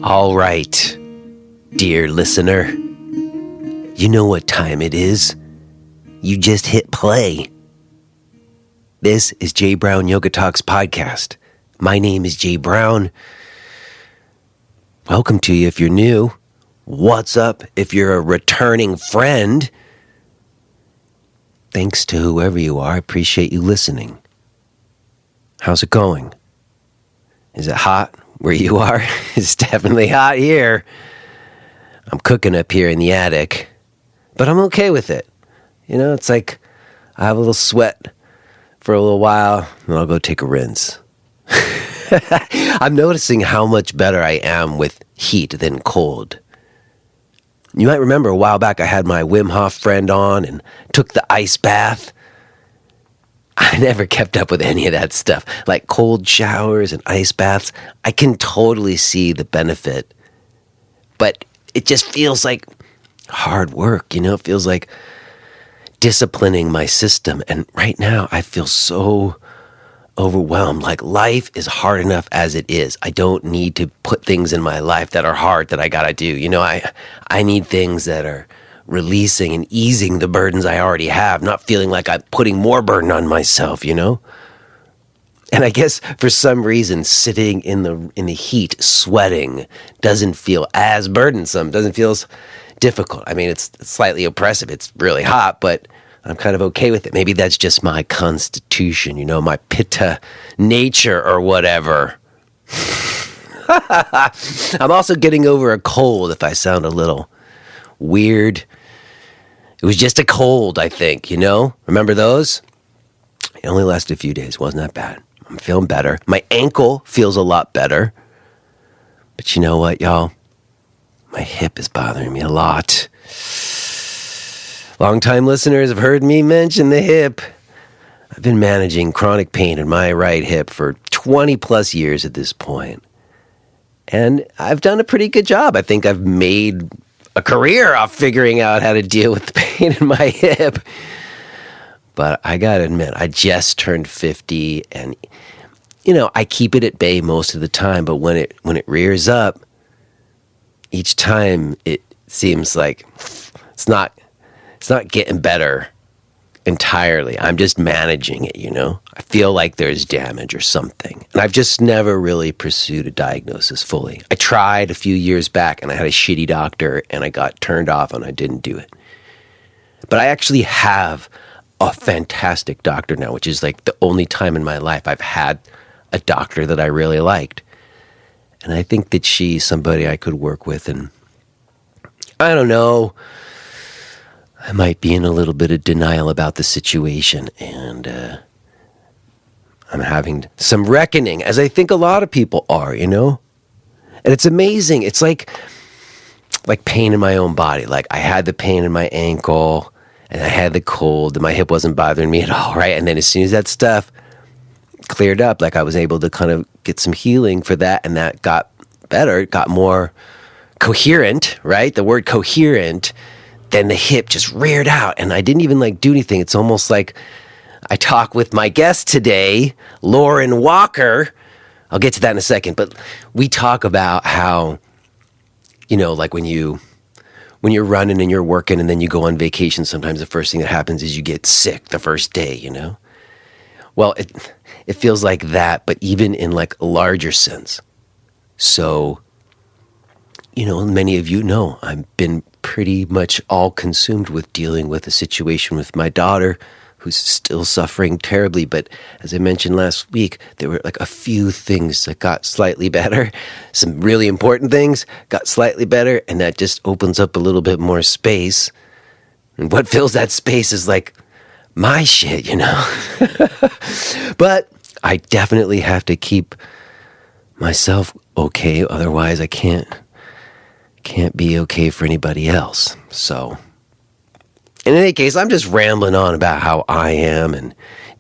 All right, dear listener, you know what time it is. You just hit play. This is Jay Brown Yoga Talks podcast. My name is Jay Brown. Welcome to you if you're new. What's up if you're a returning friend? Thanks to whoever you are. I appreciate you listening. How's it going? Is it hot where you are? It's definitely hot here. I'm cooking up here in the attic, but I'm okay with it. You know, it's like I have a little sweat for a little while, and I'll go take a rinse. I'm noticing how much better I am with heat than cold. You might remember a while back I had my Wim Hof friend on and took the ice bath. I never kept up with any of that stuff, like cold showers and ice baths. I can totally see the benefit, but it just feels like hard work, you know? It feels like disciplining my system, and right now I feel so overwhelmed. Like life is hard enough as it is. I don't need to put things in my life that are hard that I gotta do. You know, I need things that are releasing and easing the burdens I already have, not feeling like I'm putting more burden on myself, you know? And I guess for some reason, sitting in the heat, sweating, doesn't feel as burdensome, doesn't feel as difficult. I mean, it's slightly oppressive. It's really hot, but I'm kind of okay with it. Maybe that's just my constitution, you know, my pitta nature or whatever. I'm also getting over a cold if I sound a little weird. It was just a cold, I think, you know? Remember those? It only lasted a few days. Wasn't that bad. I'm feeling better. My ankle feels a lot better. But you know what, y'all? My hip is bothering me a lot. Long-time listeners have heard me mention the hip. I've been managing chronic pain in my right hip for 20 plus years at this point. And I've done a pretty good job. I think I've made a career off figuring out how to deal with the pain in my hip. But I gotta admit, I just turned 50, and you know, I keep it at bay most of the time, but when it rears up, each time it seems like it's not getting better entirely. I'm just managing it, you know? I feel like there's damage or something. And I've just never really pursued a diagnosis fully. I tried a few years back, and I had a shitty doctor, and I got turned off, and I didn't do it. But I actually have a fantastic doctor now, which is like the only time in my life I've had a doctor that I really liked. And I think that she's somebody I could work with, and I don't know, I might be in a little bit of denial about the situation, and I'm having some reckoning, as I think a lot of people are, you know? And it's amazing. It's like pain in my own body. Like I had the pain in my ankle, and I had the cold, and my hip wasn't bothering me at all, right? And then as soon as that stuff cleared up, like I was able to kind of get some healing for that, and that got better. It got more coherent, right? The word coherent. Then the hip just reared out, and I didn't even do anything. It's almost like I talk with my guest today, Lauren Walker. I'll get to that in a second, but we talk about how, you know, like when you're running and you're working and then you go on vacation, sometimes the first thing that happens is you get sick the first day, you know? Well, it feels like that, but even in like a larger sense. So, you know, many of you know I've been pretty much all consumed with dealing with a situation with my daughter who's still suffering terribly. But as I mentioned last week, there were like a few things that got slightly better. Some really important things got slightly better, and that just opens up a little bit more space. And what fills that space is like my shit, you know? But I definitely have to keep myself okay. Otherwise, I can't be okay for anybody else. So in any case, I'm just rambling on about how I am and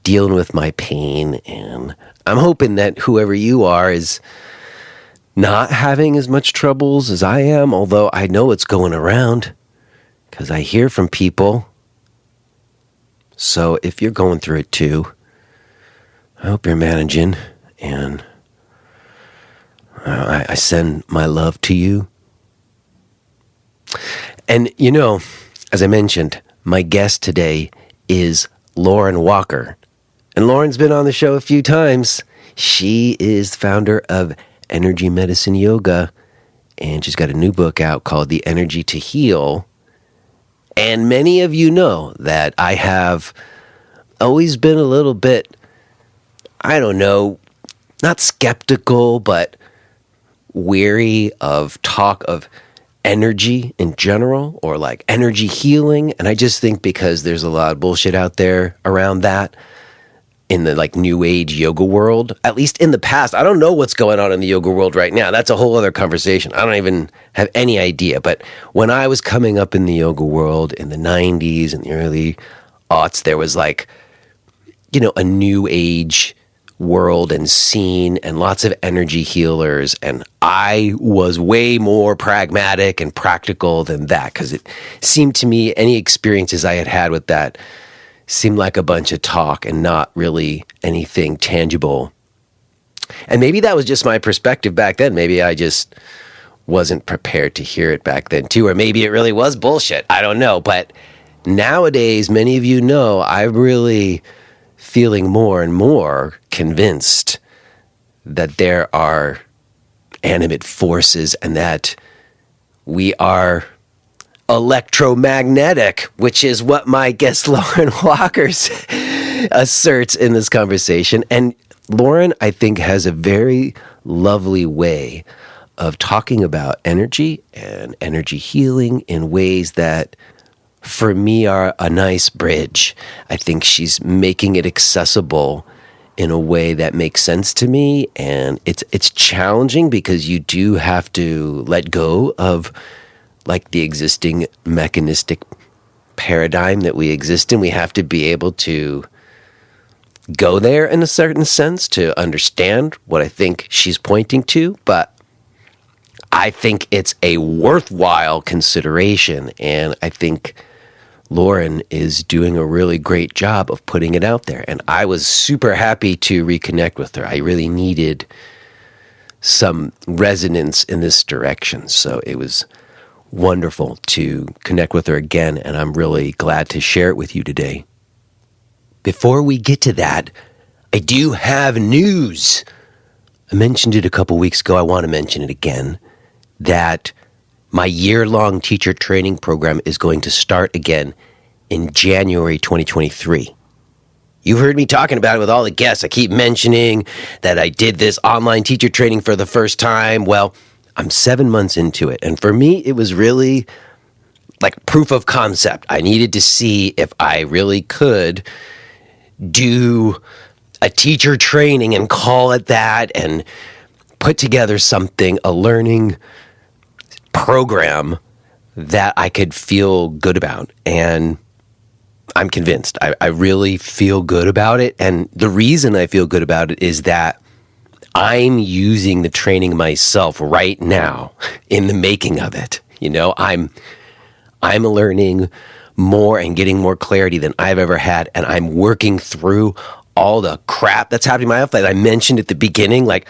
dealing with my pain, and I'm hoping that whoever you are is not having as much troubles as I am, although I know it's going around because I hear from people. So if you're going through it too, I hope you're managing, and I send my love to you. And, as I mentioned, my guest today is Lauren Walker. And Lauren's been on the show a few times. She is the founder of Energy Medicine Yoga, and she's got a new book out called The Energy to Heal. And many of you know that I have always been a little bit, I don't know, not skeptical, but weary of talk of energy in general, or like energy healing. And I just think because there's a lot of bullshit out there around that in the like new age yoga world, at least in the past. I don't know what's going on in the yoga world right now. That's a whole other conversation. I don't even have any idea. But when I was coming up in the yoga world in the 90s and the early aughts, there was like, a new age world and scene and lots of energy healers. And I was way more pragmatic and practical than that, because it seemed to me any experiences I had with that seemed like a bunch of talk and not really anything tangible. And maybe that was just my perspective back then. Maybe I just wasn't prepared to hear it back then too, or maybe it really was bullshit. I don't know. But nowadays, many of you know, I'm really feeling more and more convinced that there are animate forces and that we are electromagnetic, which is what my guest Lauren Walker asserts in this conversation. And Lauren, I think, has a very lovely way of talking about energy and energy healing in ways that, for me, are a nice bridge. I think she's making it accessible in a way that makes sense to me. And it's challenging because you do have to let go of like the existing mechanistic paradigm that we exist in. We have to be able to go there in a certain sense to understand what I think she's pointing to. But I think it's a worthwhile consideration. And I think Lauren is doing a really great job of putting it out there. And I was super happy to reconnect with her. I really needed some resonance in this direction. So it was wonderful to connect with her again, and I'm really glad to share it with you today. Before we get to that, I do have news. I mentioned it a couple weeks ago. I want to mention it again, that my year-long teacher training program is going to start again in January 2023. You've heard me talking about it with all the guests. I keep mentioning that I did this online teacher training for the first time. Well, I'm 7 months into it. And for me, it was really like proof of concept. I needed to see if I really could do a teacher training and call it that and put together something, a learning program that I could feel good about. And I'm convinced. I really feel good about it. And the reason I feel good about it is that I'm using the training myself right now in the making of it. I'm learning more and getting more clarity than I've ever had, and I'm working through all the crap that's happening in my life that I mentioned at the beginning. Like,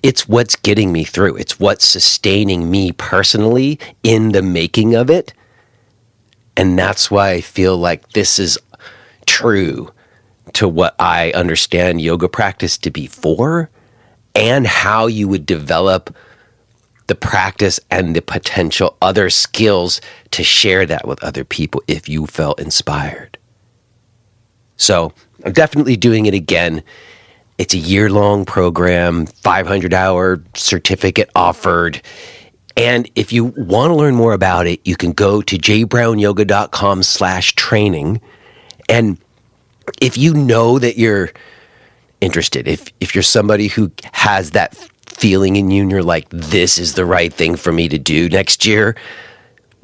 it's what's getting me through. It's what's sustaining me personally in the making of it. And that's why I feel like this is true to what I understand yoga practice to be for, and how you would develop the practice and the potential other skills to share that with other people if you felt inspired. So I'm definitely doing it again. It's a year-long program, 500-hour certificate offered. And if you want to learn more about it, you can go to jbrownyoga.com/training. And if you know that you're interested, if you're somebody who has that feeling in you and you're like, this is the right thing for me to do next year,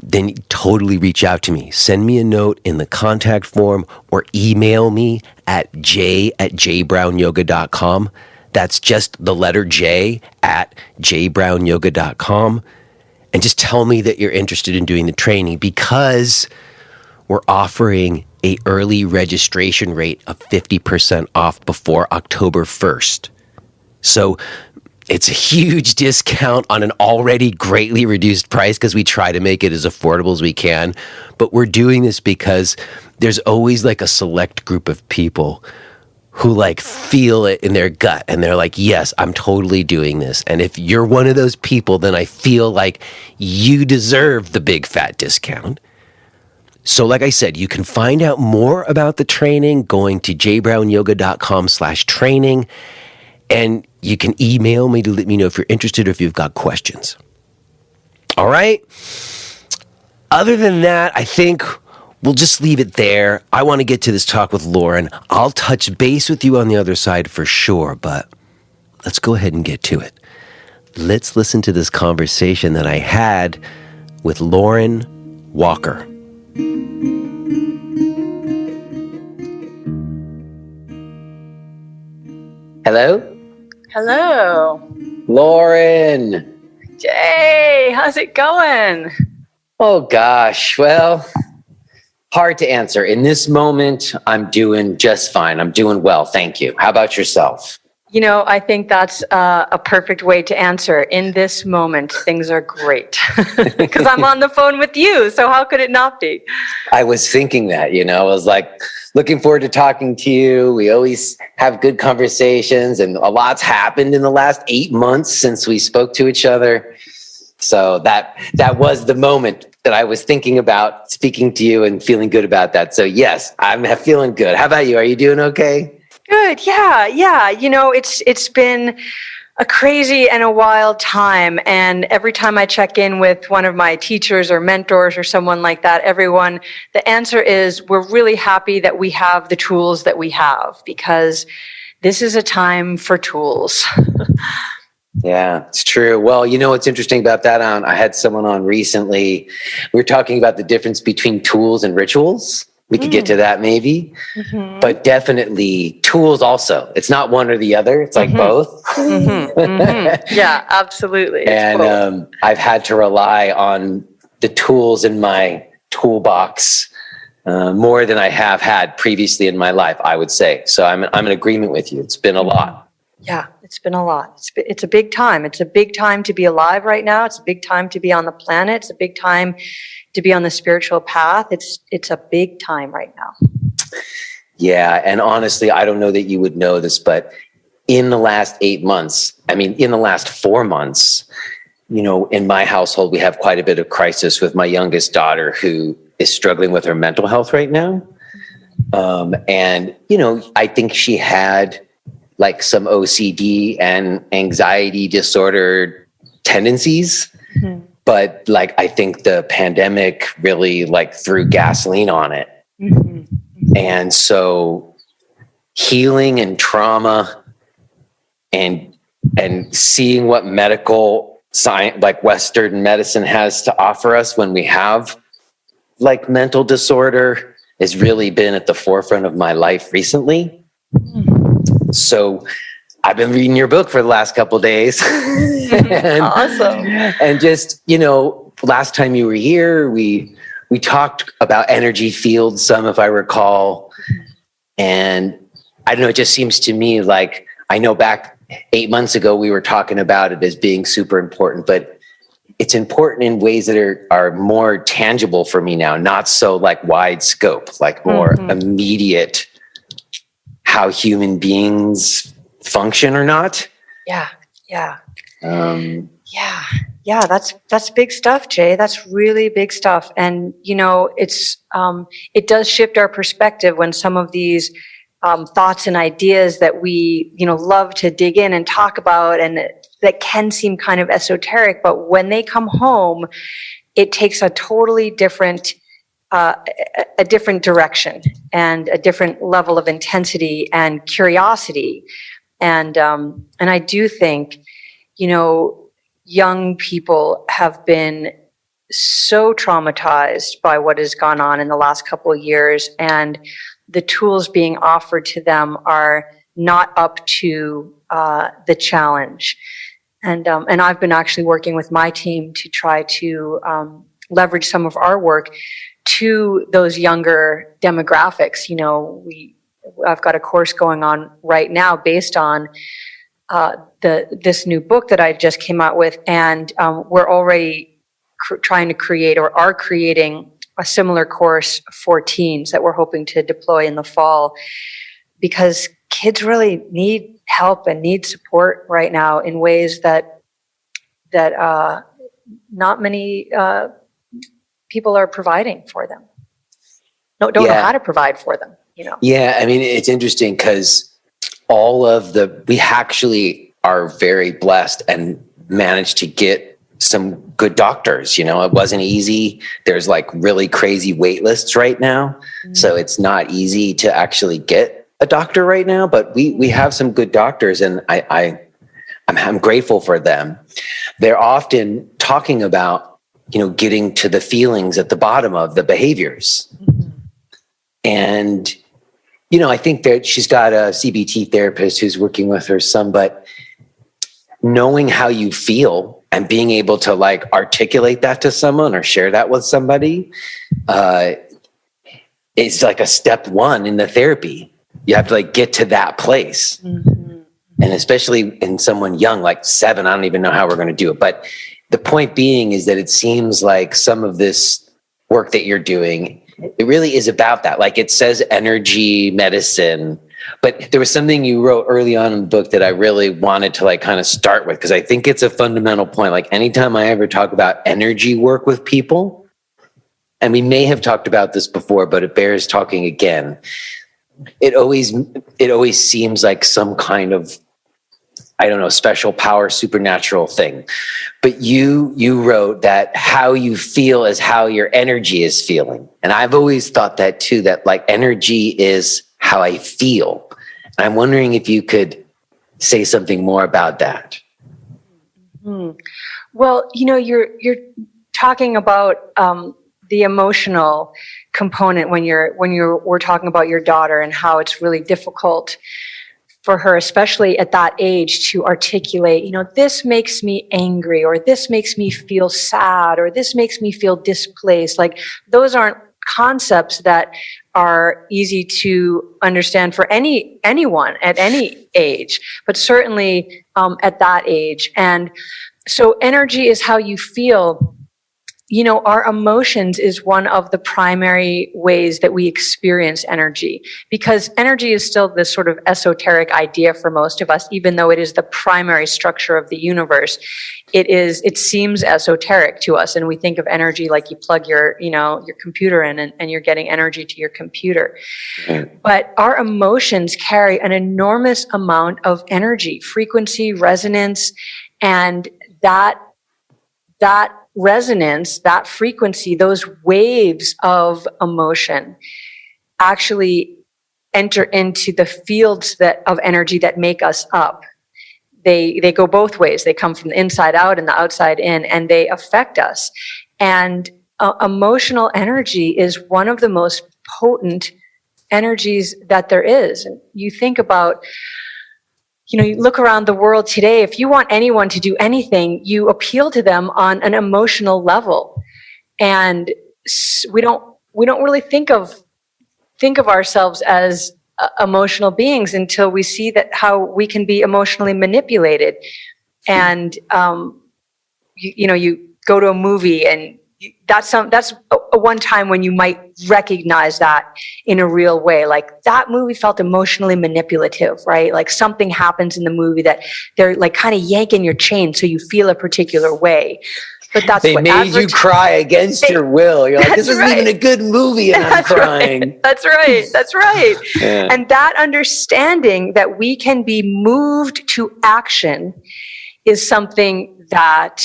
then totally reach out to me. Send me a note in the contact form or email me at j@jbrownyoga.com. That's just the letter J at jbrownyoga.com. And just tell me that you're interested in doing the training, because we're offering a early registration rate of 50% off before October 1st. So It's a huge discount on an already greatly reduced price because we try to make it as affordable as we can. But we're doing this because there's always like a select group of people who like feel it in their gut and they're like, yes, I'm totally doing this. And if you're one of those people, then I feel like you deserve the big fat discount. So like I said, you can find out more about the training going to jbrownyoga.com/training. And you can email me to let me know if you're interested or if you've got questions. All right? Other than that, I think we'll just leave it there. I want to get to this talk with Lauren. I'll touch base with you on the other side for sure, but let's go ahead and get to it. Let's listen to this conversation that I had with Lauren Walker. Hello? Hello. Lauren. Jay, how's it going? Oh gosh, well, hard to answer. In this moment, I'm doing just fine. I'm doing well, thank you. How about yourself? You know, I think that's a perfect way to answer. In this moment, things are great. Because I'm on the phone with you, so how could it not be? I was thinking that, I was like, looking forward to talking to you. We always have good conversations, and a lot's happened in the last 8 months since we spoke to each other. So that was the moment that I was thinking about speaking to you and feeling good about that. So yes, I'm feeling good. How about you? Are you doing okay? Good. Yeah. You know, it's been a crazy and a wild time. And every time I check in with one of my teachers or mentors or someone like that, the answer is we're really happy that we have the tools that we have, because this is a time for tools. Yeah, it's true. Well, you know what's interesting about that? I had someone on recently. We were talking about the difference between tools and rituals. We could get to that maybe, but definitely tools also. It's not one or the other. It's like both. Yeah, absolutely. And I've had to rely on the tools in my toolbox more than I have had previously in my life, I would say. So I'm in agreement with you. It's been a lot. Yeah, it's been a lot. It's a big time. It's a big time to be alive right now. It's a big time to be on the planet. It's a big time to be on the spiritual path. It's a big time right now. Yeah. And honestly, I don't know that you would know this, but in the last 8 months, in the last 4 months, in my household, we have quite a bit of crisis with my youngest daughter, who is struggling with her mental health right now. And I think she had like some OCD and anxiety disorder tendencies. But like, I think the pandemic really like threw gasoline on it. And so healing and trauma and seeing what medical science, like Western medicine, has to offer us when we have like mental disorder has really been at the forefront of my life recently. So I've been reading your book for the last couple of days. Awesome. And just, last time you were here, we talked about energy fields, some, if I recall. And I don't know, it just seems to me like, I know back 8 months ago, we were talking about it as being super important, but it's important in ways that are more tangible for me now, not so like wide scope, like more immediate, how human beings function or not. Yeah. That's big stuff, Jay. That's really big stuff. And, it does shift our perspective when some of these thoughts and ideas that we, love to dig in and talk about, and that can seem kind of esoteric, but when they come home, it takes a totally different a different direction and a different level of intensity and curiosity. And I do think, young people have been so traumatized by what has gone on in the last couple of years, and the tools being offered to them are not up to the challenge. And I've been actually working with my team to try to leverage some of our work to those younger demographics. I've got a course going on right now based on this new book that I just came out with, and we're already trying to create, or are creating, a similar course for teens that we're hoping to deploy in the fall, because kids really need help and need support right now in ways that not many people are providing for them. Don't know how to provide for them, you know. Yeah, I mean, it's interesting because we actually are very blessed and managed to get some good doctors. You know, it wasn't easy. There's like really crazy wait lists right now. Mm-hmm. So it's not easy to actually get a doctor right now, but we have some good doctors, and I'm grateful for them. They're often talking about, you know, getting to the feelings at the bottom of the behaviors. Mm-hmm. And, you know, I think that she's got a CBT therapist who's working with her son, but knowing how you feel and being able to like articulate that to someone or share that with somebody is like a step one in the therapy. You have to like get to that place. Mm-hmm. And especially in someone young, like 7, I don't even know how we're going to do it. But the point being is that it seems like some of this work that you're doing, it really is about that. Like it says energy medicine, but there was something you wrote early on in the book that I really wanted to like kind of start with, because I think it's a fundamental point. Like anytime I ever talk about energy work with people, and we may have talked about this before, but it bears talking again. It always seems like some kind of, I don't know, special power, supernatural thing. But you wrote that how you feel is how your energy is feeling. And I've always thought that too, that like energy is how I feel. And I'm wondering if you could say something more about that. Mm-hmm. Well, you know, you're talking about the emotional component when we're talking about your daughter and how it's really difficult for her, especially at that age, to articulate, you know, this makes me angry, or this makes me feel sad, or this makes me feel displaced. Like those aren't concepts that are easy to understand for anyone at any age, but certainly at that age. And so energy is how you feel. You know, our emotions is one of the primary ways that we experience energy, because energy is still this sort of esoteric idea for most of us, even though it is the primary structure of the universe. It seems esoteric to us, and we think of energy like you plug your computer in and you're getting energy to your computer. But our emotions carry an enormous amount of energy, frequency, resonance, and that resonance, that frequency, those waves of emotion actually enter into the fields of energy that make us up. They go both ways. They come from the inside out and the outside in, and they affect us. And emotional energy is one of the most potent energies that there is. And you think about, you know, you look around the world today, if you want anyone to do anything, you appeal to them on an emotional level. And we don't really think of ourselves as emotional beings until we see that how we can be emotionally manipulated. And you go to a movie, and that's a one time when you might recognize that in a real way. Like that movie felt emotionally manipulative, right? Like something happens in the movie that they're like kind of yanking your chain so you feel a particular way. But they made you cry against your will. You're like, this isn't even a good movie, and I'm crying. Right. That's right. Yeah. And that understanding that we can be moved to action is something that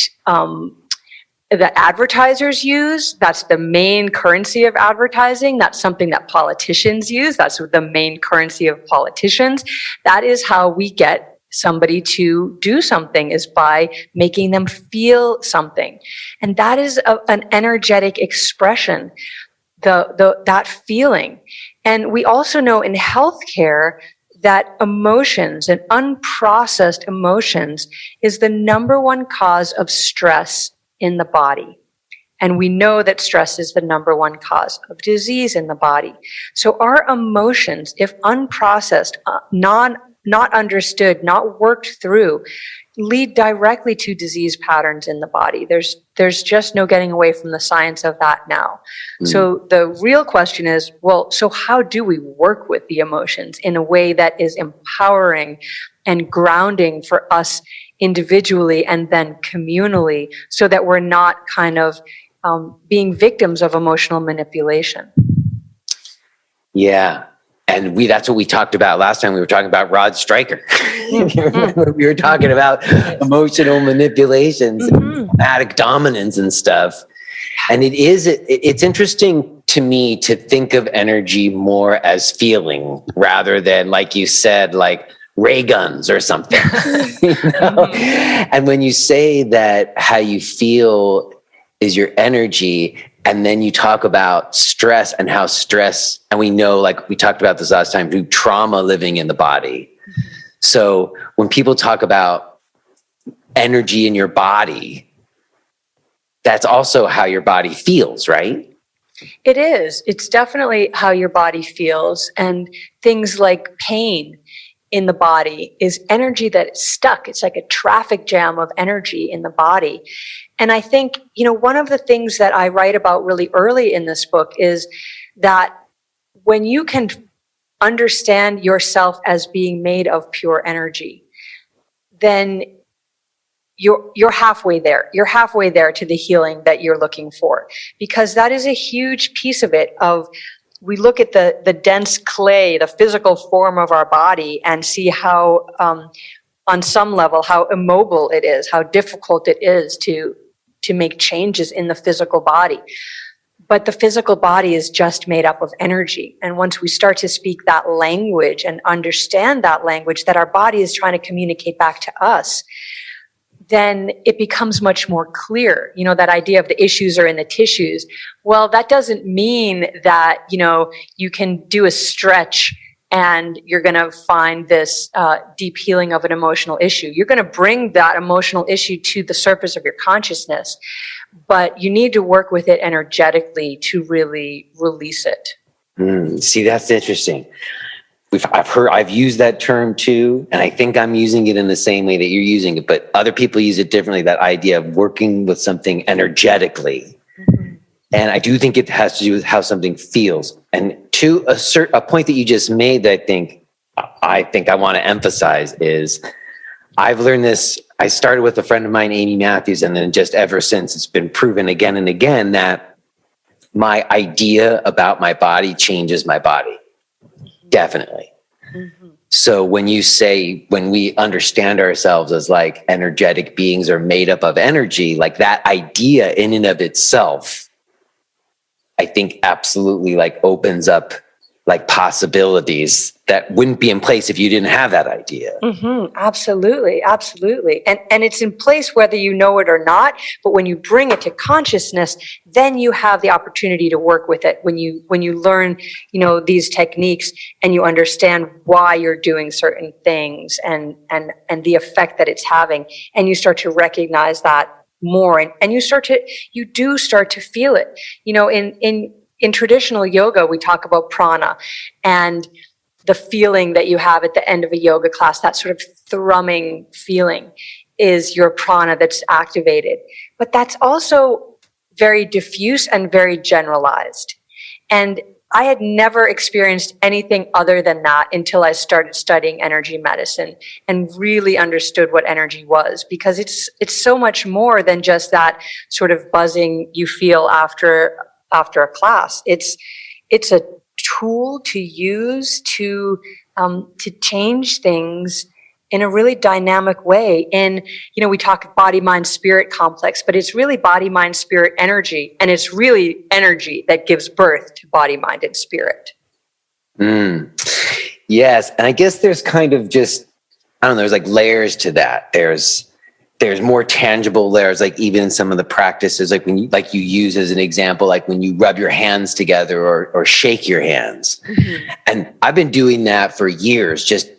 advertisers use. That's the main currency of advertising. That's something that politicians use. That's the main currency of politicians. That is how we get somebody to do something, is by making them feel something. And that is an energetic expression, that feeling. And we also know in healthcare that emotions and unprocessed emotions is the number one cause of stress in the body. And we know that stress is the number one cause of disease in the body. So our emotions, if unprocessed, not understood, not worked through, lead directly to disease patterns in the body. There's just no getting away from the science of that now. So the real question is, well, so how do we work with the emotions in a way that is empowering and grounding for us individually and then communally, so that we're not kind of being victims of emotional manipulation? Yeah. And that's what we talked about last time. We were talking about Rod Stryker. You remember we were talking about emotional manipulations, and somatic dominance and stuff. And it's interesting to me to think of energy more as feeling rather than, like you said, like ray guns or something. And when you say that how you feel is your energy, and then you talk about stress and how stress, and we know, like we talked about this last time, through trauma living in the body. So when people talk about energy in your body, that's also how your body feels, right? It is. It's definitely how your body feels. And things like pain in the body is energy that's stuck. It's like a traffic jam of energy in the body. And I think, one of the things that I write about really early in this book is that when you can understand yourself as being made of pure energy, then you're halfway there. You're halfway there to the healing that you're looking for, because that is a huge piece of it. We look at the dense clay, the physical form of our body, and see how, on some level, how immobile it is, how difficult it is to make changes in the physical body. But the physical body is just made up of energy. And once we start to speak that language and understand that language that our body is trying to communicate back to us, then it becomes much more clear. That idea of the issues are in the tissues. Well, that doesn't mean that, you can do a stretch and you're going to find this deep healing of an emotional issue. You're going to bring that emotional issue to the surface of your consciousness, but you need to work with it energetically to really release it. See, that's interesting. I've used that term too, and I think I'm using it in the same way that you're using it, but other people use it differently, that idea of working with something energetically. And I do think it has to do with how something feels. And to a point that you just made that I think I want to emphasize is, I've learned this. I started with a friend of mine, Amy Matthews, and then just ever since, it's been proven again and again that my idea about my body changes my body. Definitely. So when we understand ourselves as like energetic beings or made up of energy, like that idea in and of itself, I think absolutely like opens up like possibilities that wouldn't be in place if you didn't have that idea. Absolutely. And it's in place whether you know it or not, but when you bring it to consciousness, then you have the opportunity to work with it. When you learn, these techniques, and you understand why you're doing certain things and the effect that it's having, and you start to recognize that more, and you do start to feel it. In traditional yoga, we talk about prana, and the feeling that you have at the end of a yoga class, that sort of thrumming feeling, is your prana that's activated. But that's also very diffuse and very generalized. And I had never experienced anything other than that until I started studying energy medicine and really understood what energy was, because it's so much more than just that sort of buzzing you feel after a class. It's a tool to use to change things in a really dynamic way. And, we talk body, mind, spirit complex, but it's really body, mind, spirit energy. And it's really energy that gives birth to body, mind, and spirit. Yes. And I guess there's kind of just, there's like layers to that. There's more tangible layers, like even in some of the practices, like when you use as an example, like when you rub your hands together or shake your hands. And I've been doing that for years, just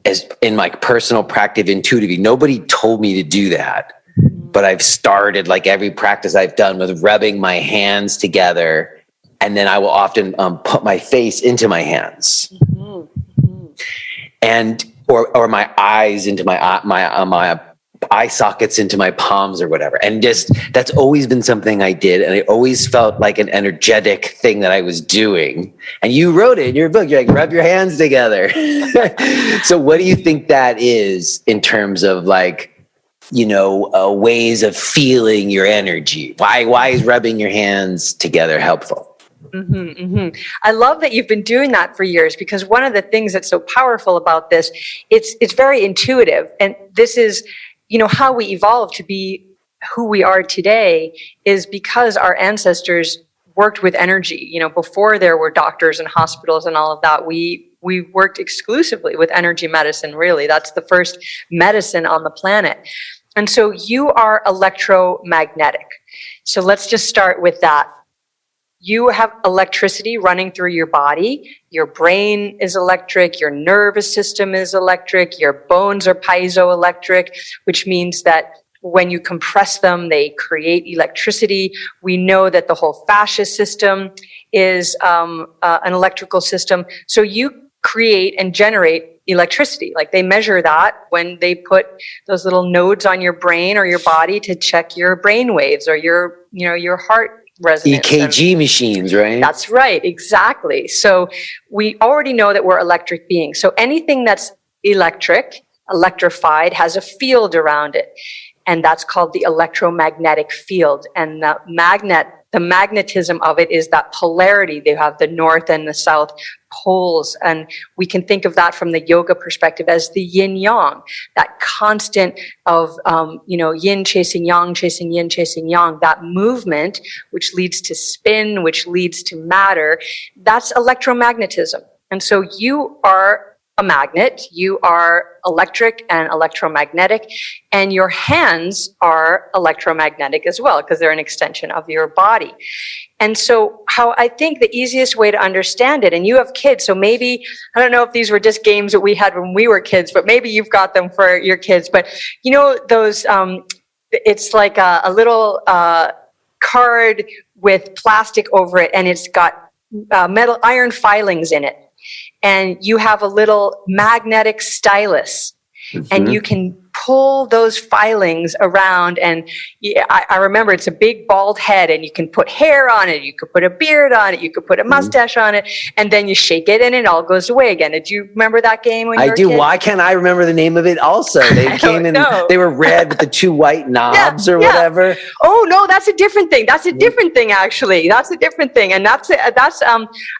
as in my personal practice intuitively. Nobody told me to do that, but I've started, like every practice I've done, with rubbing my hands together. And then I will often put my face into my hands. And or my eyes into my eye sockets into my palms or whatever. And just, that's always been something I did. And it always felt like an energetic thing that I was doing. And you wrote it in your book. You're like, rub your hands together. So what do you think that is in terms of like, you know, ways of feeling your energy? Why is rubbing your hands together helpful? I love that you've been doing that for years, because one of the things that's so powerful about this, it's very intuitive. And this is, you know, how we evolved to be who we are today is because our ancestors worked with energy. You know, before there were doctors and hospitals and all of that, we worked exclusively with energy medicine, really. That's the first medicine on the planet. And so you are electromagnetic. So let's just start with that. You have electricity running through your body. Your brain is electric. Your nervous system is electric. Your bones are piezoelectric, which means that when you compress them, they create electricity. We know that the whole fascia system is an electrical system. So you create and generate electricity. Like they measure that when they put those little nodes on your brain or your body to check your brain waves or your heart resonance. EKG machines, right? That's right, exactly. So we already know that we're electric beings. So anything that's electrified, has a field around it. And that's called the electromagnetic field. And the magnetism of it is that polarity. They have the north and the south poles. And we can think of that from the yoga perspective as the yin yang, that constant of, yin chasing yang, chasing yin, chasing yang, that movement, which leads to spin, which leads to matter. That's electromagnetism. And so you are a magnet, you are electric and electromagnetic, and your hands are electromagnetic as well, because they're an extension of your body. And so how I think the easiest way to understand it, and you have kids, so maybe, I don't know if these were just games that we had when we were kids, but maybe you've got them for your kids, but you know, those, it's like a little card with plastic over it, and it's got metal iron filings in it. And you have a little magnetic stylus, and you can pull those filings around. And I remember it's a big bald head, and you can put hair on it, you could put a beard on it, you could put a mustache on it, and then you shake it and it all goes away again. Did you remember that game when you were a kid? Why can't I remember the name of it also? They came in, they were red with the two white knobs or whatever. Oh no, that's a different thing. That's a different thing, actually. That's a different thing. And that's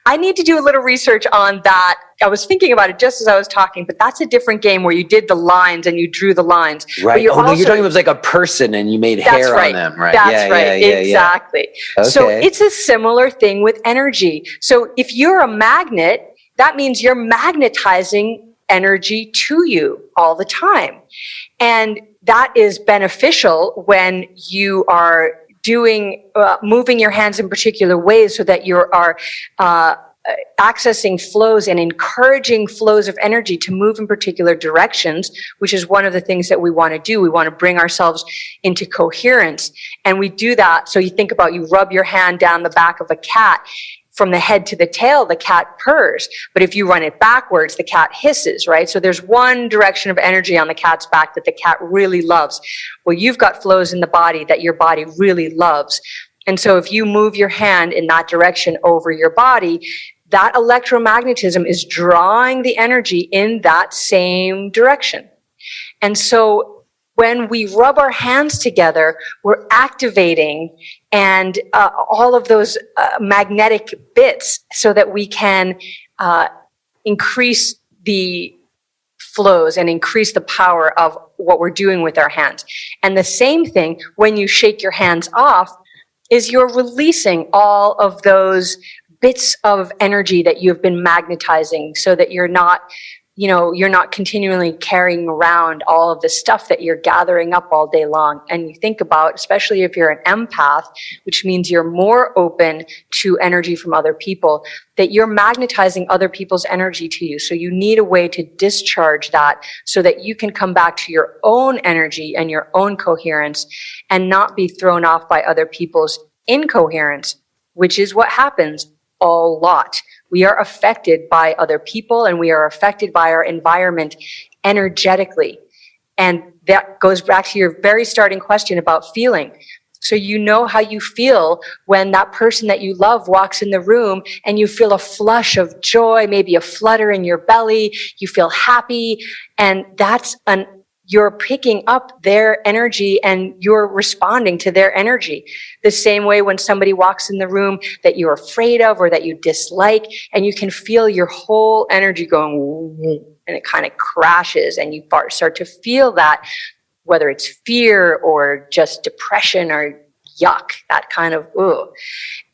I need to do a little research on that. I was thinking about it just as I was talking, but that's a different game where you did the lines and you drew the lines. Right. You're talking about it was like a person and you made hair on them, right? That's right. Exactly. Okay. So it's a similar thing with energy. So if you're a magnet, that means you're magnetizing energy to you all the time. And that is beneficial when you are doing, moving your hands in particular ways so that you are, accessing flows and encouraging flows of energy to move in particular directions, which is one of the things that we want to do. We want to bring ourselves into coherence. And we do that. So you think about, you rub your hand down the back of a cat. From the head to the tail, the cat purrs. But if you run it backwards, the cat hisses, right? So there's one direction of energy on the cat's back that the cat really loves. Well, you've got flows in the body that your body really loves. And so if you move your hand in that direction over your body, that electromagnetism is drawing the energy in that same direction. And so when we rub our hands together, we're activating and all of those magnetic bits so that we can increase the flows and increase the power of what we're doing with our hands. And the same thing, when you shake your hands off, is you're releasing all of those bits of energy that you've been magnetizing so that you're not continually carrying around all of the stuff that you're gathering up all day long. And you think about, especially if you're an empath, which means you're more open to energy from other people, that you're magnetizing other people's energy to you. So you need a way to discharge that so that you can come back to your own energy and your own coherence and not be thrown off by other people's incoherence, which is what happens a lot. We are affected by other people, and we are affected by our environment energetically. And that goes back to your very starting question about feeling. So you know how you feel when that person that you love walks in the room and you feel a flush of joy, maybe a flutter in your belly, you feel happy, and you're picking up their energy and you're responding to their energy. The same way when somebody walks in the room that you're afraid of or that you dislike, and you can feel your whole energy going, and it kind of crashes, and you start to feel that, whether it's fear or just depression or yuck, that kind of ugh.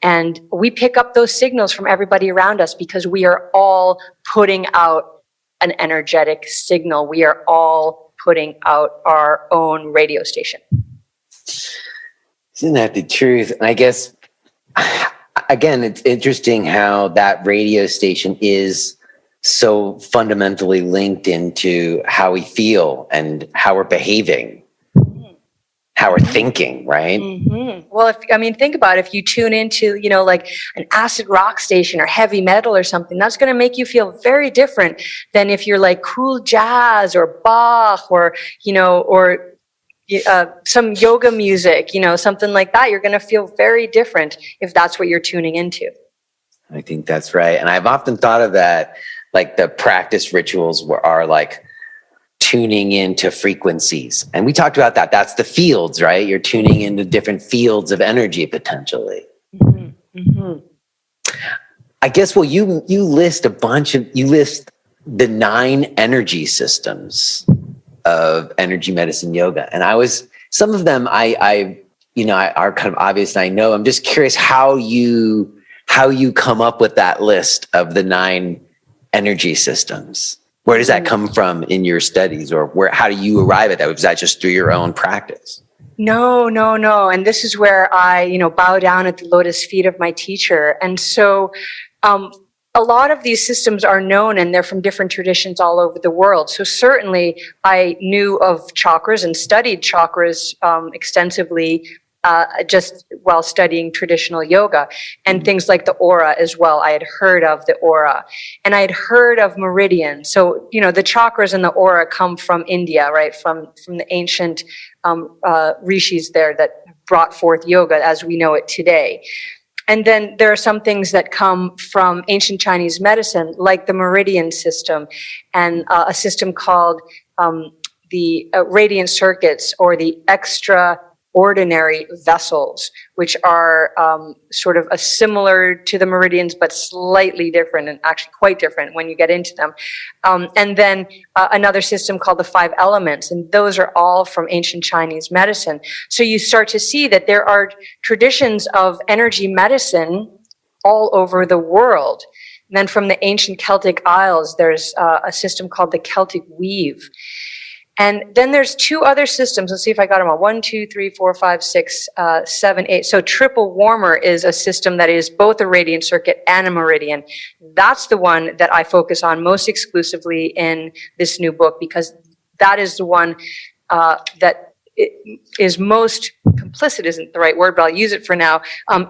And we pick up those signals from everybody around us because we are all putting out an energetic signal. We are all putting out our own radio station. Isn't that the truth? And I guess, again, it's interesting how that radio station is so fundamentally linked into how we feel and how we're behaving, how we're thinking, right? Mm-hmm. Well, think about it. If you tune into, like an acid rock station or heavy metal or something, that's going to make you feel very different than if you're like cool jazz or Bach or some yoga music, something like that. You're going to feel very different if that's what you're tuning into. I think that's right. And I've often thought of that, like the practice rituals are like tuning into frequencies. And we talked about that. That's the fields, right? You're tuning into different fields of energy potentially. Mm-hmm. Mm-hmm. I guess, well, you list the 9 energy systems of energy medicine yoga. And some of them are kind of obvious. And I know, I'm just curious how you come up with that list of the 9 energy systems. Where does that come from in your studies, or how do you arrive at that? Was that just through your own practice? No. And this is where I, bow down at the lotus feet of my teacher. And so, a lot of these systems are known, and they're from different traditions all over the world. So certainly I knew of chakras and studied chakras extensively just while studying traditional yoga, and things like the aura as well. I had heard of the aura, and I had heard of meridians. So, the chakras and the aura come from India, right? From the ancient rishis there that brought forth yoga as we know it today. And then there are some things that come from ancient Chinese medicine, like the meridian system, and a system called the radiant circuits, or the extraordinary vessels, which are sort of similar to the meridians, but slightly different, and actually quite different when you get into them. And then another system called the 5 elements, and those are all from ancient Chinese medicine. So you start to see that there are traditions of energy medicine all over the world. And then from the ancient Celtic Isles, there's a system called the Celtic Weave. And then there's 2 other systems. Let's see if I got them all. 1, 2, 3, 4, 5, 6, 7, 8. So triple warmer is a system that is both a radiant circuit and a meridian. That's the one that I focus on most exclusively in this new book, because that is the one that is most complicit, isn't the right word, but I'll use it for now,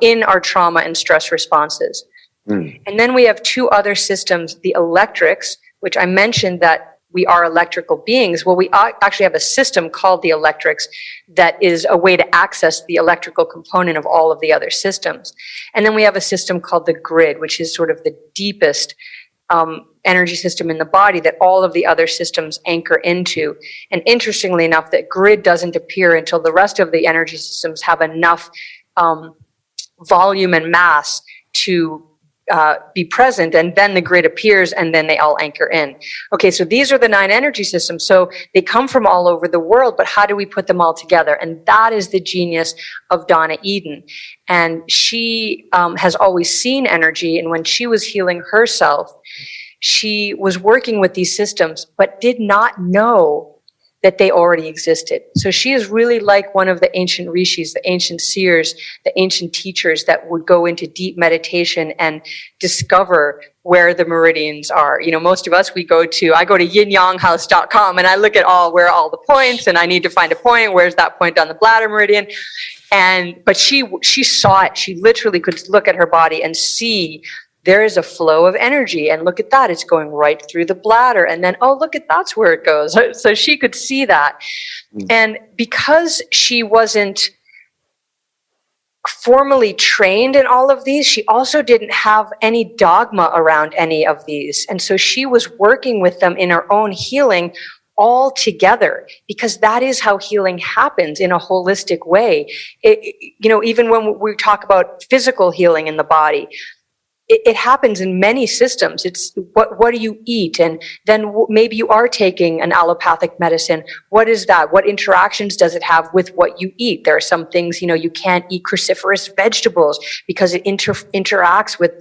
in our trauma and stress responses. Mm. And then we have 2 other systems, the electrics, which I mentioned that we are electrical beings. Well, we actually have a system called the electrics that is a way to access the electrical component of all of the other systems. And then we have a system called the grid, which is sort of the deepest energy system in the body that all of the other systems anchor into. And interestingly enough, that grid doesn't appear until the rest of the energy systems have enough volume and mass to be present, and then the grid appears, and then they all anchor in. Okay, so these are the 9 energy systems. So they come from all over the world, but how do we put them all together? And that is the genius of Donna Eden. And she has always seen energy, and when she was healing herself, she was working with these systems, but did not know that they already existed. So she is really like one of the ancient rishis, the ancient seers, the ancient teachers that would go into deep meditation and discover where the meridians are. Most of us, I go to yinyanghouse.com and I look at where are all the points, and I need to find a point. Where's that point on the bladder meridian? But she saw it. She literally could look at her body and see there is a flow of energy, and look at that, it's going right through the bladder, and then, oh, look at that's where it goes. So she could see that. And because she wasn't formally trained in all of these, she also didn't have any dogma around any of these. And so she was working with them in her own healing all together, because that is how healing happens in a holistic way. Even when we talk about physical healing in the body, it happens in many systems. It's what do you eat? And then maybe you are taking an allopathic medicine. What is that? What interactions does it have with what you eat? There are some things, you can't eat cruciferous vegetables because it interacts with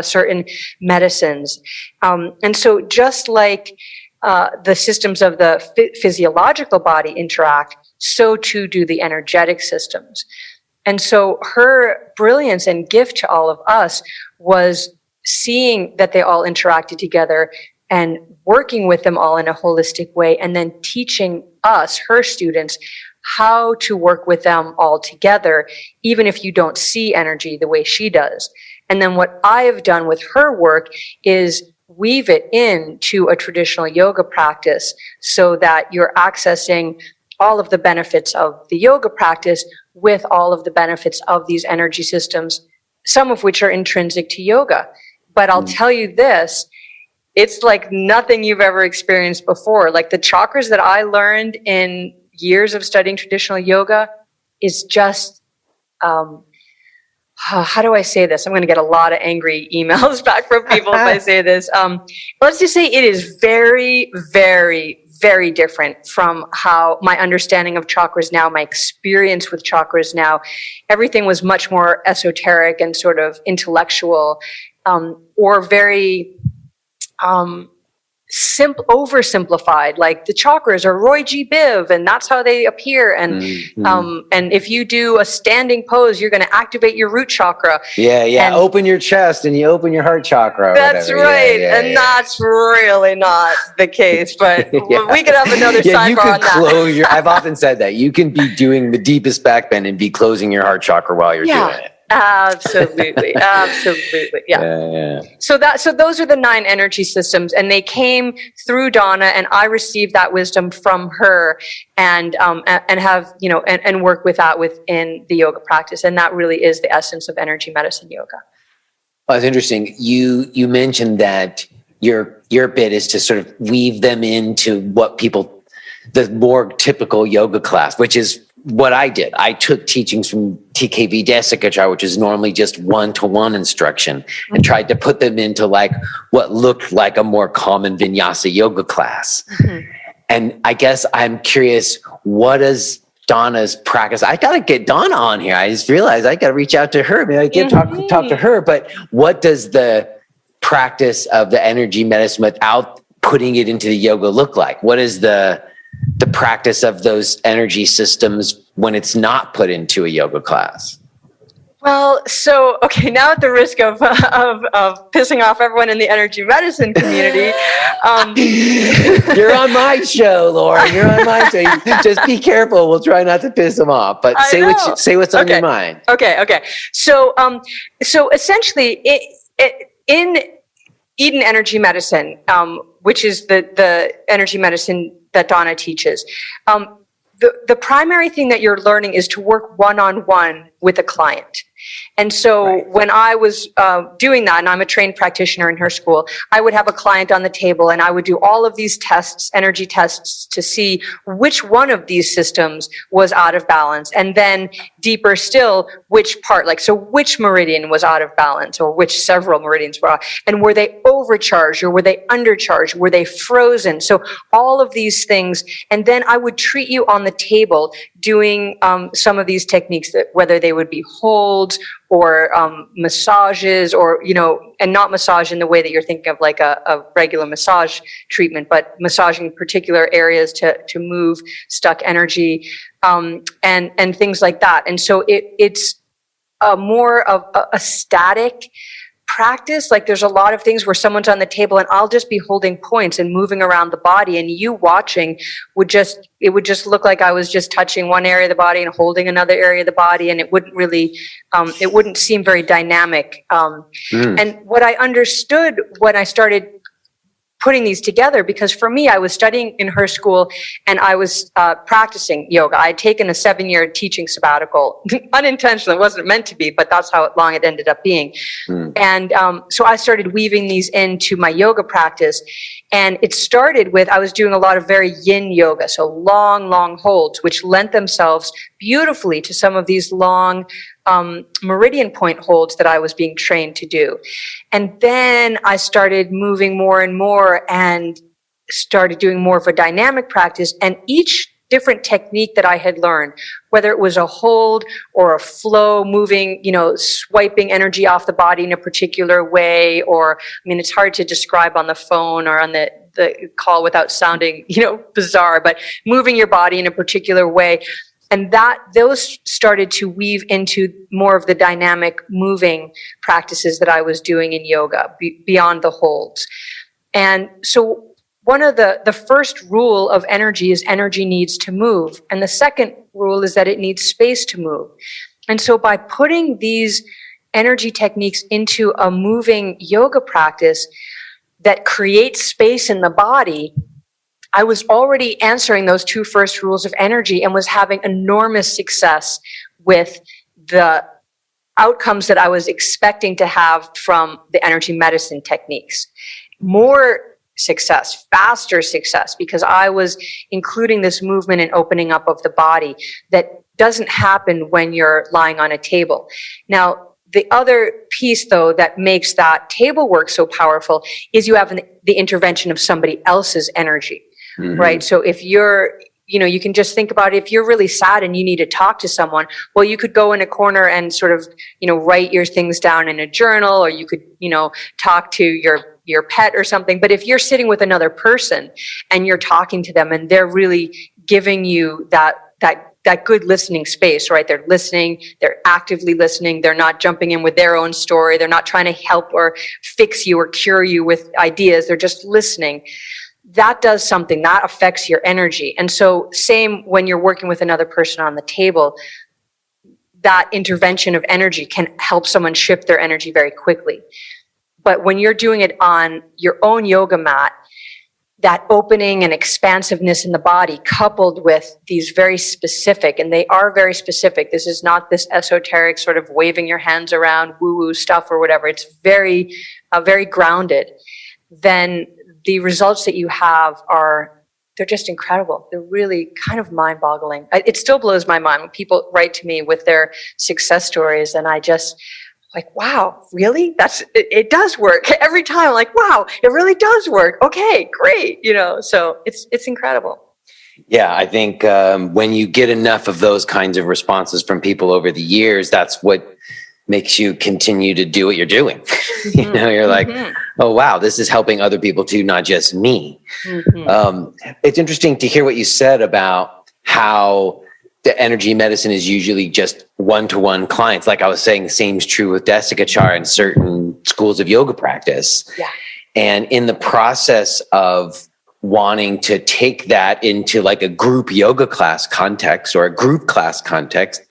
certain medicines. And so just like the systems of the physiological body interact, so too do the energetic systems. And so her brilliance and gift to all of us was seeing that they all interacted together and working with them all in a holistic way, and then teaching us, her students, how to work with them all together, even if you don't see energy the way she does. And then what I have done with her work is weave it into a traditional yoga practice so that you're accessing all of the benefits of the yoga practice with all of the benefits of these energy systems, some of which are intrinsic to yoga. But I'll tell you this, it's like nothing you've ever experienced before. Like the chakras that I learned in years of studying traditional yoga is just, how do I say this? I'm going to get a lot of angry emails back from people if I say this. Let's just say it is very, very, very different from how my understanding of chakras now, my experience with chakras now. Everything was much more esoteric and sort of intellectual, or very oversimplified. Like the chakras are Roy G. Biv, and that's how they appear. And and if you do a standing pose, you're going to activate your root chakra. Yeah. And open your chest and you open your heart chakra. That's whatever. right. That's really not the case. But we could have another sidebar you on could close I've often said that. You can be doing the deepest back bend and be closing your heart chakra while you're doing it. Absolutely. Yeah. So those are the 9 energy systems, and they came through Donna, and I received that wisdom from her, and have, and work with that within the yoga practice. And that really is the essence of energy medicine yoga. Oh, it's interesting. You mentioned that your bit is to sort of weave them into the more typical yoga class, which is what I did. I took teachings from TKV Desikachar, which is normally just one-to-one instruction, and tried to put them into like what looked like a more common vinyasa yoga class. And I guess I'm curious, what is Donna's practice? I got to get Donna on here. I just realized I got to reach out to her. Maybe I get talk to her. But what does the practice of the energy medicine without putting it into the yoga look like? What is the practice of those energy systems when it's not put into a yoga class? Well, so, okay, now at the risk of pissing off everyone in the energy medicine community. You're on my show, Lauren. You're on my show. Just be careful. We'll try not to piss them off, but say what's on your mind. Okay. So essentially, in Eden Energy Medicine, which is the energy medicine that Donna teaches, the primary thing that you're learning is to work one-on-one with a client. And so when I was doing that, and I'm a trained practitioner in her school, I would have a client on the table and I would do all of these tests, energy tests, to see which one of these systems was out of balance. And then deeper still, which part, so which meridian was out of balance, or which several meridians were out, and were they overcharged or were they undercharged? Were they frozen? So all of these things. And then I would treat you on the table doing some of these techniques, that whether they would be holds or massages, or, and not massage in the way that you're thinking of like a regular massage treatment, but massaging particular areas to move stuck energy, and things like that. And so it's more of a static practice, like there's a lot of things where someone's on the table and I'll just be holding points and moving around the body, and you watching would just look like I was just touching one area of the body and holding another area of the body, and it wouldn't seem very dynamic. And what I understood when I started putting these together, because for me, I was studying in her school and I was practicing yoga. I had taken a 7-year teaching sabbatical, unintentionally. It wasn't meant to be, but that's how long it ended up being. And so I started weaving these into my yoga practice. And it started with, I was doing a lot of very yin yoga, so long, long holds, which lent themselves beautifully to some of these long meridian point holds that I was being trained to do. And then I started moving more and more and started doing more of a dynamic practice. And each different technique that I had learned, whether it was a hold or a flow, moving, swiping energy off the body in a particular way, or, it's hard to describe on the phone or on the call without sounding, bizarre, but moving your body in a particular way. And those started to weave into more of the dynamic moving practices that I was doing in yoga beyond the holds. And so one of the first rule of energy is energy needs to move. And the second rule is that it needs space to move. And so by putting these energy techniques into a moving yoga practice that creates space in the body, I was already answering those two first rules of energy and was having enormous success with the outcomes that I was expecting to have from the energy medicine techniques. More success, faster success, because I was including this movement and opening up of the body that doesn't happen when you're lying on a table. Now, the other piece, though, that makes that table work so powerful is you have the intervention of somebody else's energy. Right. So if you're, you can just think about it. If you're really sad and you need to talk to someone, well, you could go in a corner and sort of, write your things down in a journal, or you could, talk to your pet or something. But if you're sitting with another person and you're talking to them and they're really giving you that good listening space, right? They're listening, they're actively listening. They're not jumping in with their own story. They're not trying to help or fix you or cure you with ideas. They're just listening. That does something, that affects your energy. And so same when you're working with another person on the table, that intervention of energy can help someone shift their energy very quickly. But when you're doing it on your own yoga mat, that opening and expansiveness in the body coupled with these very specific, and they are very specific. This is not this esoteric sort of waving your hands around woo-woo stuff or whatever. It's very, very grounded. Then the results that you have they're just incredible. They're really kind of mind-boggling. It still blows my mind when people write to me with their success stories, and I just like, wow, really? It does work every time. Like, wow, it really does work. Okay, great. So it's incredible. Yeah, I think when you get enough of those kinds of responses from people over the years, that's what makes you continue to do what you're doing. You're like, oh, wow, this is helping other people too, not just me. It's interesting to hear what you said about how the energy medicine is usually just one-to-one clients. Like I was saying, the same is true with Desikachar and certain schools of yoga practice. Yeah. And in the process of wanting to take that into like a group yoga class context or a group class context,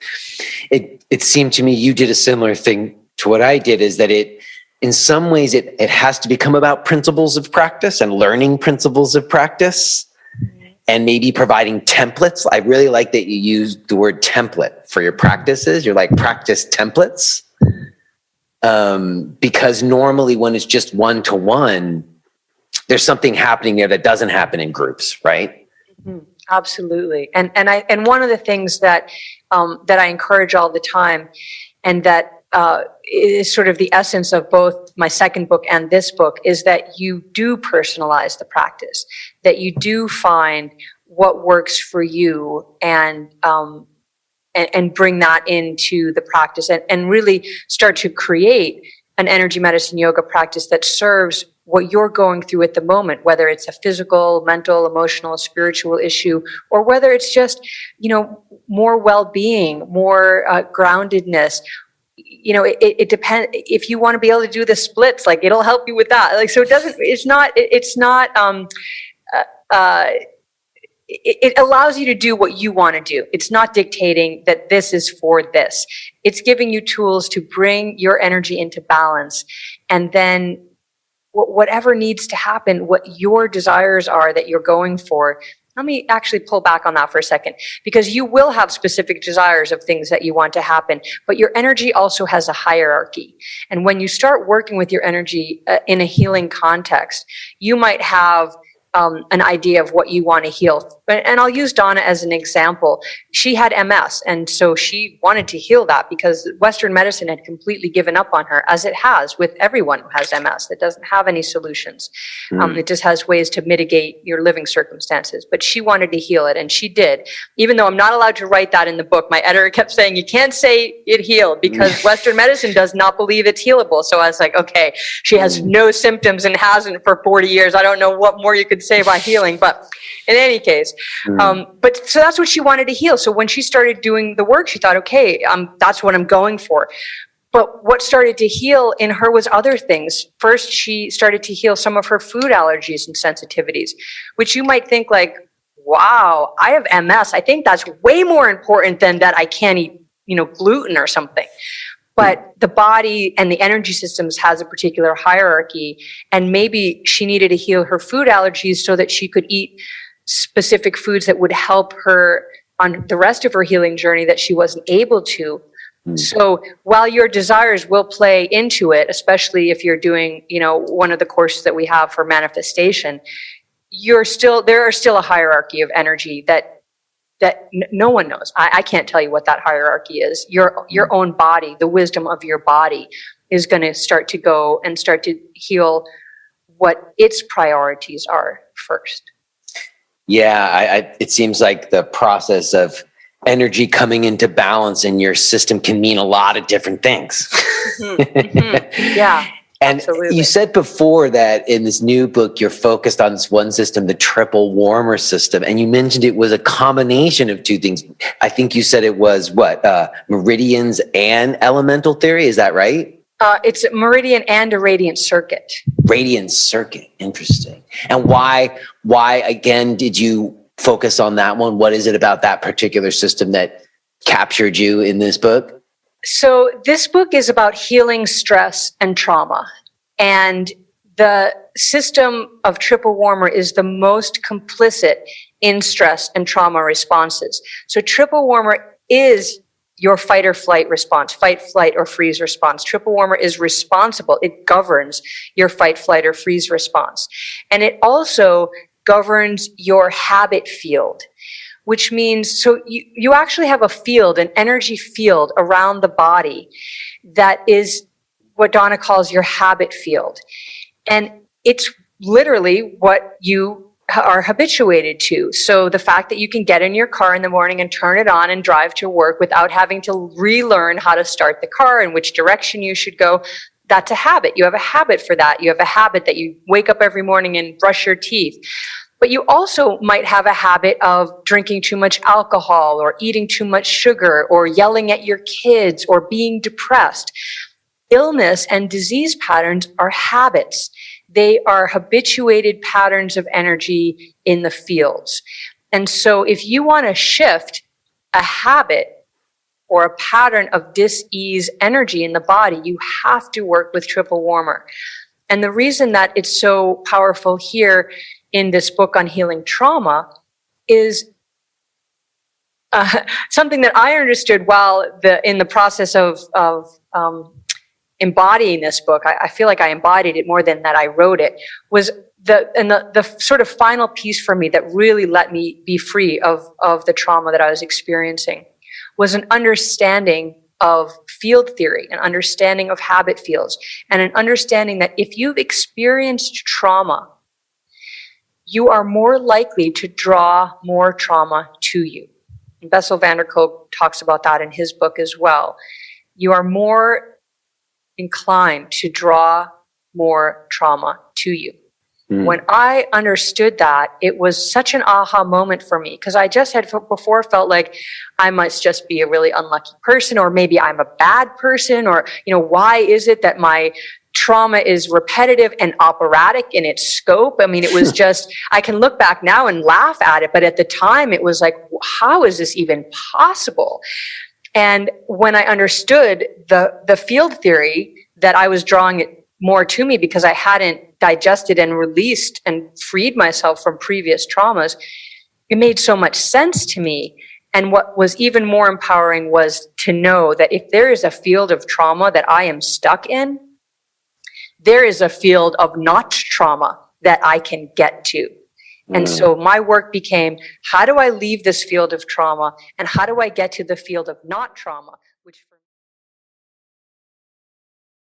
it seemed to me you did a similar thing to what I did, is that in some ways it has to become about principles of practice and learning principles of practice and maybe providing templates. I really like that you used the word template for your practices. You're like practice templates. Because normally when it's just one-to-one, there's something happening there that doesn't happen in groups, right? Absolutely. And one of the things that I encourage all the time, and that is sort of the essence of both my second book and this book, is that you do personalize the practice, that you do find what works for you and bring that into the practice and really start to create an energy medicine yoga practice that serves what you're going through at the moment, whether it's a physical, mental, emotional, spiritual issue, or whether it's just, more well-being, more groundedness. it depends. If you want to be able to do the splits, like it'll help you with that. Like, so it allows you to do what you want to do. It's not dictating that this is for this. It's giving you tools to bring your energy into balance. And then whatever needs to happen, what your desires are that you're going for. Let me actually pull back on that for a second, because you will have specific desires of things that you want to happen, but your energy also has a hierarchy. And when you start working with your energy in a healing context, you might have an idea of what you want to heal. And I'll use Donna as an example. She had MS, and so she wanted to heal that because Western medicine had completely given up on her, as it has with everyone who has MS. It doesn't have any solutions. It just has ways to mitigate your living circumstances. But she wanted to heal it, and she did. Even though I'm not allowed to write that in the book, my editor kept saying, you can't say it healed because Western medicine does not believe it's healable. So I was like, okay, she has no symptoms and hasn't for 40 years. I don't know what more you could say about healing, but in any case, but so that's what she wanted to heal. So when she started doing the work, she thought, okay, that's what I'm going for. But what started to heal in her was other things. First, she started to heal some of her food allergies and sensitivities, which you might think like, wow, I have MS. I think that's way more important than that I can't eat, gluten or something. But the body and the energy systems has a particular hierarchy, and maybe she needed to heal her food allergies so that she could eat specific foods that would help her on the rest of her healing journey that she wasn't able to. So while your desires will play into it, especially if you're doing, one of the courses that we have for manifestation, there are still a hierarchy of energy that no one knows. I can't tell you what that hierarchy is. Your own body, the wisdom of your body is going to start to go and start to heal what its priorities are first. Yeah, it seems like the process of energy coming into balance in your system can mean a lot of different things. Yeah. And absolutely. You said before that in this new book, you're focused on this one system, the triple warmer system. And you mentioned it was a combination of two things. I think you said it was meridians and elemental theory. Is that right? It's a meridian and a radiant circuit. Radiant circuit. Interesting. And why again, did you focus on that one? What is it about that particular system that captured you in this book? So this book is about healing stress and trauma. And the system of triple warmer is the most complicit in stress and trauma responses. So triple warmer is your fight or flight response, fight, flight, or freeze response. Triple warmer is responsible. It governs your fight, flight, or freeze response. And it also governs your habit field, which means, so you actually have a field, an energy field around the body that is what Donna calls your habit field. And it's literally what you are habituated to. So the fact that you can get in your car in the morning and turn it on and drive to work without having to relearn how to start the car and which direction you should go, that's a habit. You have a habit for that. You have a habit that you wake up every morning and brush your teeth. But you also might have a habit of drinking too much alcohol or eating too much sugar or yelling at your kids or being depressed. Illness and disease patterns are habits. They are habituated patterns of energy in the fields. And so if you want to shift a habit or a pattern of dis-ease energy in the body, you have to work with triple warmer. And the reason that it's so powerful here in this book on healing trauma is something that I understood while in the process of embodying this book. I feel like I embodied it more than that I wrote it, was the sort of final piece for me that really let me be free of the trauma that I was experiencing was an understanding of field theory, an understanding of habit fields, and an understanding that if you've experienced trauma, you are more likely to draw more trauma to you. And Bessel van der Kolk talks about that in his book as well. You are more inclined to draw more trauma to you. When I understood that, it was such an aha moment for me, because I just had before felt like I must just be a really unlucky person, or maybe I'm a bad person, or, why is it that my trauma is repetitive and operatic in its scope? I mean, it was just, I can look back now and laugh at it, but at the time it was like, how is this even possible? And when I understood the field theory, that I was drawing it more to me because I hadn't digested and released and freed myself from previous traumas, it made so much sense to me. And what was even more empowering was to know that if there is a field of trauma that I am stuck in, there is a field of not trauma that I can get to. And so my work became, how do I leave this field of trauma, and how do I get to the field of not trauma, which for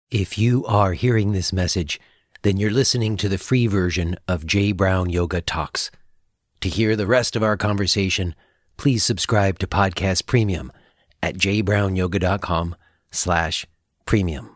If you are hearing this message, then you're listening to the free version of Jay Brown Yoga Talks. To hear the rest of our conversation, please subscribe to Podcast Premium at jbrownyoga.com/premium.